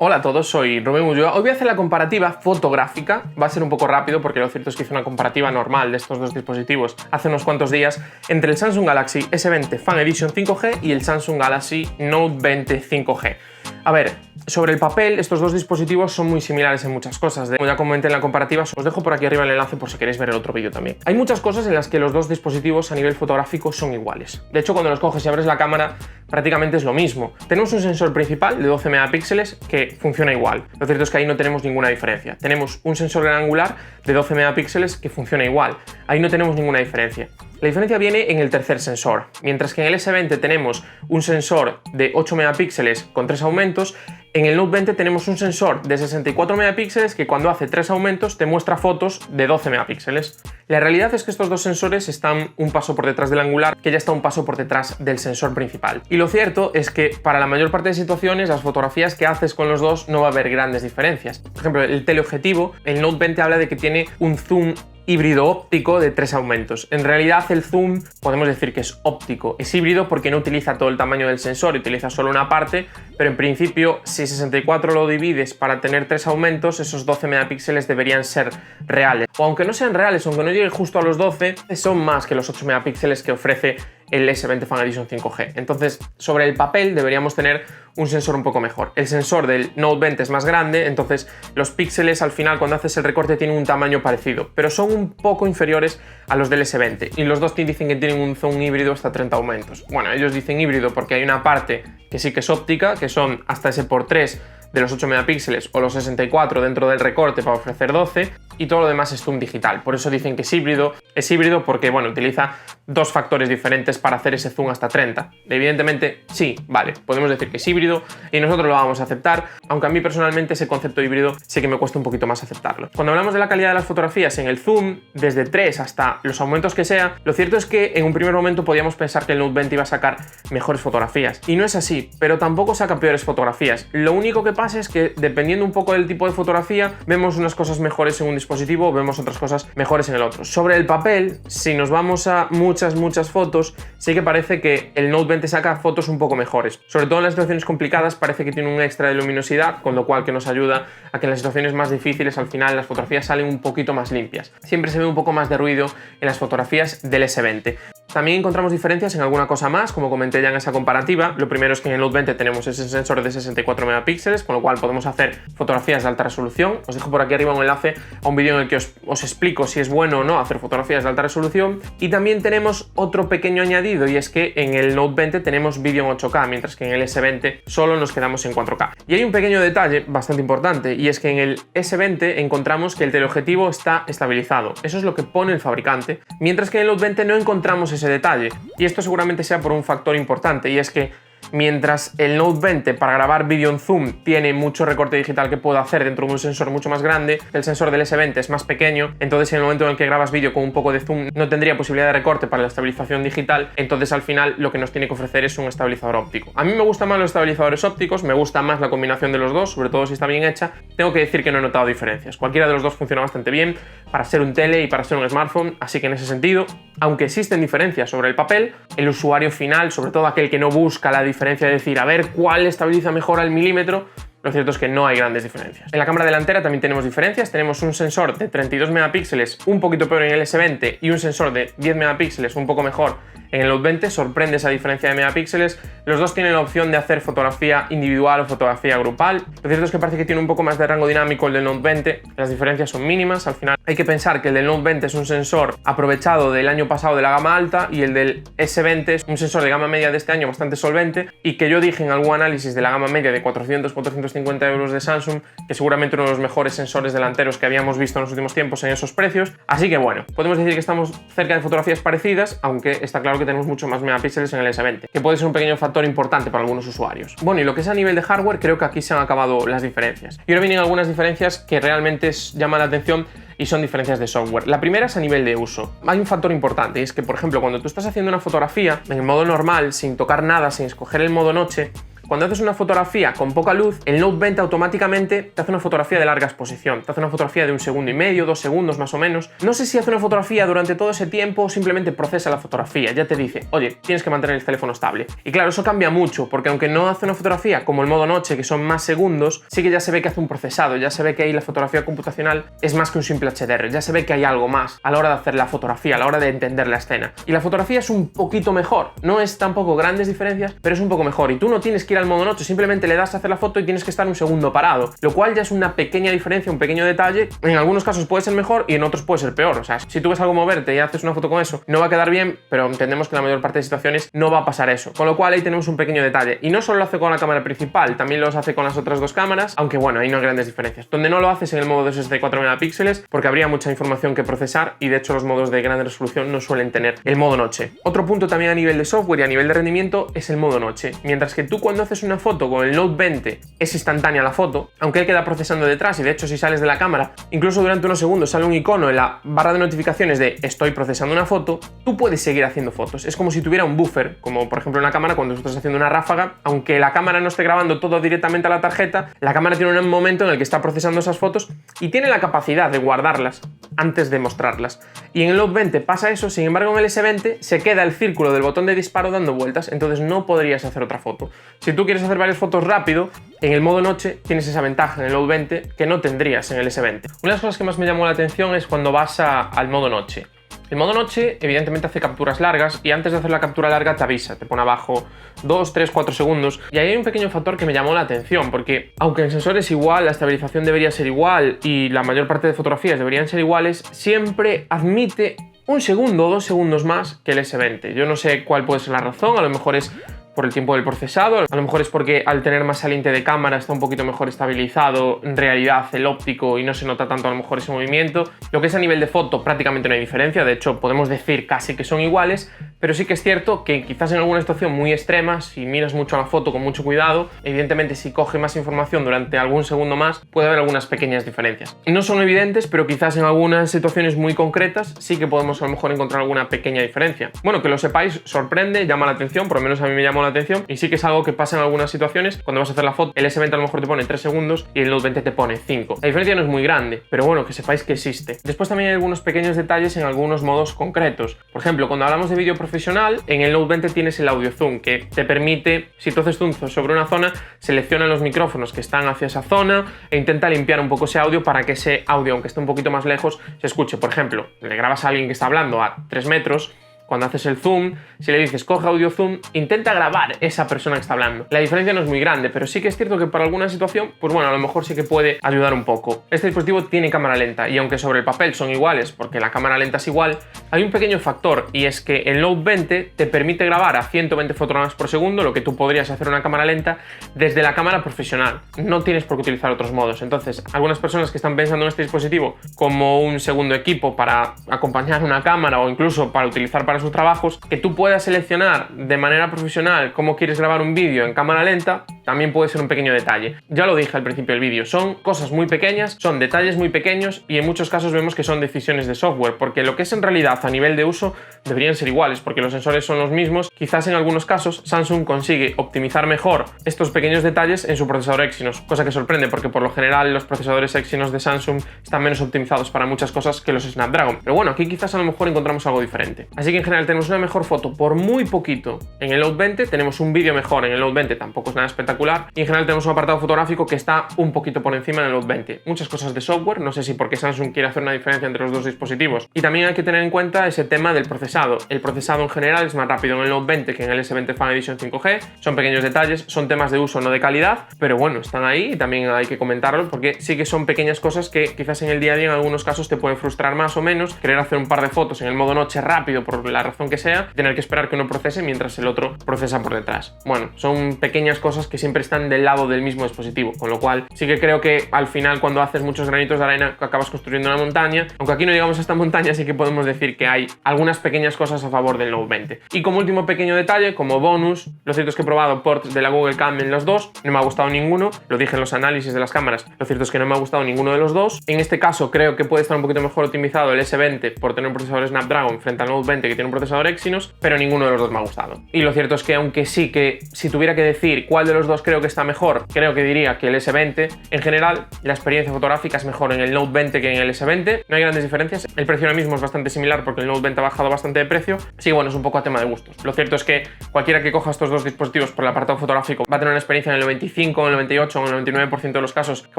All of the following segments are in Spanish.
Hola a todos, soy Rubén Ulloa. Hoy voy a hacer la comparativa fotográfica. Va a ser un poco rápido porque lo cierto es que hice una comparativa normal de estos dos dispositivos hace unos cuantos días entre el Samsung Galaxy S20 Fan Edition 5G y el Samsung Galaxy Note 20 5G. A ver, sobre el papel, estos dos dispositivos son muy similares en muchas cosas. Como ya comenté en la comparativa, os dejo por aquí arriba el enlace por si queréis ver el otro vídeo también. Hay muchas cosas en las que los dos dispositivos a nivel fotográfico son iguales. De hecho, cuando los coges y abres la cámara, prácticamente es lo mismo. Tenemos un sensor principal de 12 megapíxeles que funciona igual. Lo cierto es que ahí no tenemos ninguna diferencia. Tenemos un sensor gran angular de 12 megapíxeles que funciona igual. Ahí no tenemos ninguna diferencia. La diferencia viene en el tercer sensor. Mientras que en el S20 tenemos un sensor de 8 megapíxeles con 3 aumentos, en el Note 20 tenemos un sensor de 64 megapíxeles que cuando hace 3 aumentos te muestra fotos de 12 megapíxeles. La realidad es que estos dos sensores están un paso por detrás del angular, que ya está un paso por detrás del sensor principal. Y lo cierto es que para la mayor parte de situaciones, las fotografías que haces con los dos no va a haber grandes diferencias. Por ejemplo, el teleobjetivo, el Note 20 habla de que tiene un zoom híbrido óptico de 3 aumentos. En realidad el zoom podemos decir que es óptico, es híbrido porque no utiliza todo el tamaño del sensor, utiliza solo una parte, pero en principio si 64 lo divides para tener 3 aumentos, esos 12 megapíxeles deberían ser reales. O aunque no sean reales, aunque no lleguen justo a los 12, son más que los 8 megapíxeles que ofrece el S20 Fan Edition 5G. Entonces, sobre el papel deberíamos tener un sensor un poco mejor. El sensor del Note 20 es más grande, entonces los píxeles al final cuando haces el recorte tienen un tamaño parecido, pero son un poco inferiores a los del S20. Y los dos dicen que tienen un zoom híbrido hasta 30 aumentos. Bueno, ellos dicen híbrido porque hay una parte que sí que es óptica, que son hasta ese por 3 de los 8 megapíxeles o los 64 dentro del recorte para ofrecer 12, y todo lo demás es zoom digital. Por eso dicen que es híbrido porque, bueno, utiliza dos factores diferentes para hacer ese zoom hasta 30. Evidentemente, sí, vale, podemos decir que es híbrido y nosotros lo vamos a aceptar, aunque a mí personalmente ese concepto híbrido sí que me cuesta un poquito más aceptarlo. Cuando hablamos de la calidad de las fotografías en el zoom, desde 3 hasta los aumentos que sea, lo cierto es que en un primer momento podíamos pensar que el Note 20 iba a sacar mejores fotografías, y no es así, pero tampoco saca peores fotografías. Lo único que pasa es que dependiendo un poco del tipo de fotografía, vemos unas cosas mejores en un dispositivo, vemos otras cosas mejores en el otro. Sobre el papel, si nos vamos a muchas fotos, sí que parece que el Note 20 saca fotos un poco mejores. Sobre todo en las situaciones complicadas parece que tiene un extra de luminosidad, con lo cual que nos ayuda a que en las situaciones más difíciles al final las fotografías salen un poquito más limpias. Siempre se ve un poco más de ruido en las fotografías del S20. También encontramos diferencias en alguna cosa más, como comenté ya en esa comparativa. Lo primero es que en el Note 20 tenemos ese sensor de 64 megapíxeles, con lo cual podemos hacer fotografías de alta resolución. Os dejo por aquí arriba un enlace a un vídeo en el que os explico si es bueno o no hacer fotografías de alta resolución. Y también tenemos otro pequeño añadido, y es que en el Note 20 tenemos vídeo en 8K, mientras que en el S20 solo nos quedamos en 4K. Y hay un pequeño detalle bastante importante, y es que en el S20 encontramos que el teleobjetivo está estabilizado. Eso es lo que pone el fabricante, mientras que en el Note 20 no encontramos ese detalle. Y esto seguramente sea por un factor importante, y es que mientras el Note 20 para grabar vídeo en zoom tiene mucho recorte digital que puedo hacer dentro de un sensor mucho más grande, el sensor del S20 es más pequeño, entonces en el momento en el que grabas vídeo con un poco de zoom no tendría posibilidad de recorte para la estabilización digital, entonces al final lo que nos tiene que ofrecer es un estabilizador óptico. A mí me gustan más los estabilizadores ópticos, me gusta más la combinación de los dos, sobre todo si está bien hecha. Tengo que decir que no he notado diferencias, cualquiera de los dos funciona bastante bien para ser un tele y para ser un smartphone, así que en ese sentido, aunque existen diferencias sobre el papel, el usuario final, sobre todo aquel que no busca la diferencia de decir a ver cuál estabiliza mejor al milímetro, lo cierto es que no hay grandes diferencias. En la cámara delantera también tenemos diferencias. Tenemos un sensor de 32 megapíxeles un poquito peor en el S20 y un sensor de 10 megapíxeles un poco mejor en el Note 20. Sorprende esa diferencia de megapíxeles. Los dos tienen la opción de hacer fotografía individual o fotografía grupal. Lo cierto es que parece que tiene un poco más de rango dinámico el del Note 20. Las diferencias son mínimas. Al final hay que pensar que el del Note 20 es un sensor aprovechado del año pasado de la gama alta, y el del S20 es un sensor de gama media de este año bastante solvente, y que yo dije en algún análisis de la gama media de 450 euros de Samsung, que seguramente uno de los mejores sensores delanteros que habíamos visto en los últimos tiempos en esos precios. Así que bueno, podemos decir que estamos cerca de fotografías parecidas, aunque está claro que tenemos mucho más megapíxeles en el S20, que puede ser un pequeño factor importante para algunos usuarios. Bueno, y lo que es a nivel de hardware, creo que aquí se han acabado las diferencias. Y ahora vienen algunas diferencias que realmente llaman la atención y son diferencias de software. La primera es a nivel de uso. Hay un factor importante, y es que, por ejemplo, cuando tú estás haciendo una fotografía en el modo normal, sin tocar nada, sin escoger el modo noche, Cuando haces una fotografía con poca luz, el Note 20 automáticamente te hace una fotografía de larga exposición, te hace una fotografía de 1,5 segundos, 2 segundos más o menos. No sé si hace una fotografía durante todo ese tiempo o simplemente procesa la fotografía, ya te dice, oye, tienes que mantener el teléfono estable. Y claro, eso cambia mucho, porque aunque no hace una fotografía como el modo noche, que son más segundos, sí que ya se ve que hace un procesado, ya se ve que ahí la fotografía computacional es más que un simple HDR, ya se ve que hay algo más a la hora de hacer la fotografía, a la hora de entender la escena. Y la fotografía es un poquito mejor, no es tampoco grandes diferencias, pero es un poco mejor. Y tú no tienes que ir al modo noche, simplemente le das a hacer la foto y tienes que estar 1 segundo parado, lo cual ya es una pequeña diferencia, un pequeño detalle. En algunos casos puede ser mejor y en otros puede ser peor. O sea, si tú ves algo moverte y haces una foto con eso, no va a quedar bien, pero entendemos que en la mayor parte de situaciones no va a pasar eso. Con lo cual ahí tenemos un pequeño detalle. Y no solo lo hace con la cámara principal, también lo hace con las otras dos cámaras, aunque bueno, ahí no hay grandes diferencias. Donde no lo haces en el modo de 64 megapíxeles, porque habría mucha información que procesar y de hecho los modos de gran resolución no suelen tener el modo noche. Otro punto también a nivel de software y a nivel de rendimiento es el modo noche. Mientras que tú cuando haces una foto con el Note 20 es instantánea la foto, aunque él queda procesando detrás y de hecho si sales de la cámara, incluso durante unos segundos sale un icono en la barra de notificaciones de estoy procesando una foto, tú puedes seguir haciendo fotos. Es como si tuviera un buffer, como por ejemplo en la cámara cuando estás haciendo una ráfaga, aunque la cámara no esté grabando todo directamente a la tarjeta, la cámara tiene un momento en el que está procesando esas fotos y tiene la capacidad de guardarlas antes de mostrarlas. Y en el Note 20 pasa eso, sin embargo en el S20 se queda el círculo del botón de disparo dando vueltas, entonces no podrías hacer otra foto. Si tú quieres hacer varias fotos rápido, en el modo noche tienes esa ventaja en el Note 20 que no tendrías en el S20. Una de las cosas que más me llamó la atención es cuando vas al modo noche. El modo noche evidentemente hace capturas largas y antes de hacer la captura larga te avisa, te pone abajo 2, 3, 4 segundos y ahí hay un pequeño factor que me llamó la atención porque aunque el sensor es igual, la estabilización debería ser igual y la mayor parte de fotografías deberían ser iguales, siempre admite 1 segundo o 2 segundos más que el S20. Yo no sé cuál puede ser la razón, a lo mejor es por el tiempo del procesado, a lo mejor es porque al tener más saliente de cámara está un poquito mejor estabilizado en realidad el óptico y no se nota tanto a lo mejor ese movimiento. Lo que es a nivel de foto prácticamente no hay diferencia, de hecho podemos decir casi que son iguales, pero sí que es cierto que quizás en alguna situación muy extrema, si miras mucho a la foto con mucho cuidado, evidentemente si coge más información durante algún segundo más puede haber algunas pequeñas diferencias. No son evidentes, pero quizás en algunas situaciones muy concretas sí que podemos a lo mejor encontrar alguna pequeña diferencia. Bueno, que lo sepáis, sorprende, llama la atención, por lo menos a mí me llamó la atención y sí que es algo que pasa en algunas situaciones. Cuando vas a hacer la foto, el S20 a lo mejor te pone 3 segundos y el Note 20 te pone 5. La diferencia no es muy grande, pero bueno, que sepáis que existe. Después también hay algunos pequeños detalles en algunos modos concretos. Por ejemplo, cuando hablamos de vídeo profesional, en el Note 20 tienes el audio zoom, que te permite, si tú haces zoom sobre una zona, selecciona los micrófonos que están hacia esa zona e intenta limpiar un poco ese audio para que ese audio, aunque esté un poquito más lejos, se escuche. Por ejemplo, le grabas a alguien que está hablando a 3 metros, cuando haces el zoom, si le dices coge audio zoom, intenta grabar esa persona que está hablando. La diferencia no es muy grande, pero sí que es cierto que para alguna situación, pues bueno, a lo mejor sí que puede ayudar un poco. Este dispositivo tiene cámara lenta y aunque sobre el papel son iguales, porque la cámara lenta es igual, hay un pequeño factor y es que el Note 20 te permite grabar a 120 fotogramas por segundo, lo que tú podrías hacer en una cámara lenta desde la cámara profesional. No tienes por qué utilizar otros modos. Entonces, algunas personas que están pensando en este dispositivo como un segundo equipo para acompañar una cámara o incluso para utilizar para sus trabajos, que tú puedas seleccionar de manera profesional cómo quieres grabar un vídeo en cámara lenta, también puede ser un pequeño detalle. Ya lo dije al principio del vídeo, son cosas muy pequeñas, son detalles muy pequeños y en muchos casos vemos que son decisiones de software, porque lo que es en realidad a nivel de uso deberían ser iguales, porque los sensores son los mismos. Quizás en algunos casos Samsung consigue optimizar mejor estos pequeños detalles en su procesador Exynos, cosa que sorprende porque por lo general los procesadores Exynos de Samsung están menos optimizados para muchas cosas que los Snapdragon. Pero bueno, aquí quizás a lo mejor encontramos algo diferente. Así que en general tenemos una mejor foto por muy poquito en el Note 20, tenemos un vídeo mejor en el Note 20, tampoco es nada espectacular, y en general tenemos un apartado fotográfico que está un poquito por encima en el Note 20. Muchas cosas de software, no sé si porque Samsung quiere hacer una diferencia entre los dos dispositivos. Y también hay que tener en cuenta ese tema del procesado. El procesado en general es más rápido en el Note 20 que en el S20 Fan Edition 5G, son pequeños detalles, son temas de uso, no de calidad, pero bueno, están ahí y también hay que comentarlos porque sí que son pequeñas cosas que quizás en el día a día en algunos casos te pueden frustrar más o menos, querer hacer un par de fotos en el modo noche rápido por la razón que sea, tener que esperar que uno procese mientras el otro procesa por detrás. Bueno, son pequeñas cosas que siempre están del lado del mismo dispositivo, con lo cual sí que creo que al final cuando haces muchos granitos de arena acabas construyendo una montaña, aunque aquí no llegamos a esta montaña, sí que podemos decir que hay algunas pequeñas cosas a favor del Note 20. Y como último pequeño detalle, como bonus, lo cierto es que he probado ports de la Google Cam en los dos, no me ha gustado ninguno, lo dije en los análisis de las cámaras, lo cierto es que no me ha gustado ninguno de los dos. En este caso creo que puede estar un poquito mejor optimizado el S20 por tener un procesador Snapdragon frente al Note 20 que tiene un procesador Exynos, pero ninguno de los dos me ha gustado. Y lo cierto es que aunque sí que si tuviera que decir cuál de los dos dos creo que está mejor, creo que diría que el S20. En general, la experiencia fotográfica es mejor en el Note 20 que en el S20. No hay grandes diferencias. El precio ahora mismo es bastante similar porque el Note 20 ha bajado bastante de precio. Sí, bueno, es un poco a tema de gustos. Lo cierto es que cualquiera que coja estos dos dispositivos por el apartado fotográfico va a tener una experiencia en el 95, en el 98 o en el 99% de los casos que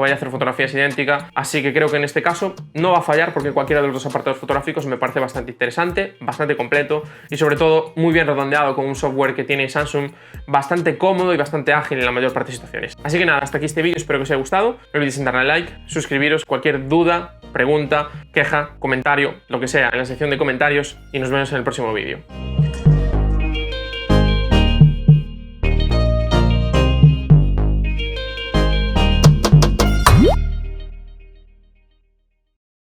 vaya a hacer fotografías idénticas. Así que creo que en este caso no va a fallar porque cualquiera de los dos apartados fotográficos me parece bastante interesante, bastante completo y sobre todo muy bien redondeado con un software que tiene Samsung bastante cómodo y bastante ágil en la mayor parte de situaciones. Así que nada, hasta aquí este vídeo, espero que os haya gustado. No olvidéis darle a like, suscribiros, cualquier duda, pregunta, queja, comentario, lo que sea en la sección de comentarios y nos vemos en el próximo vídeo.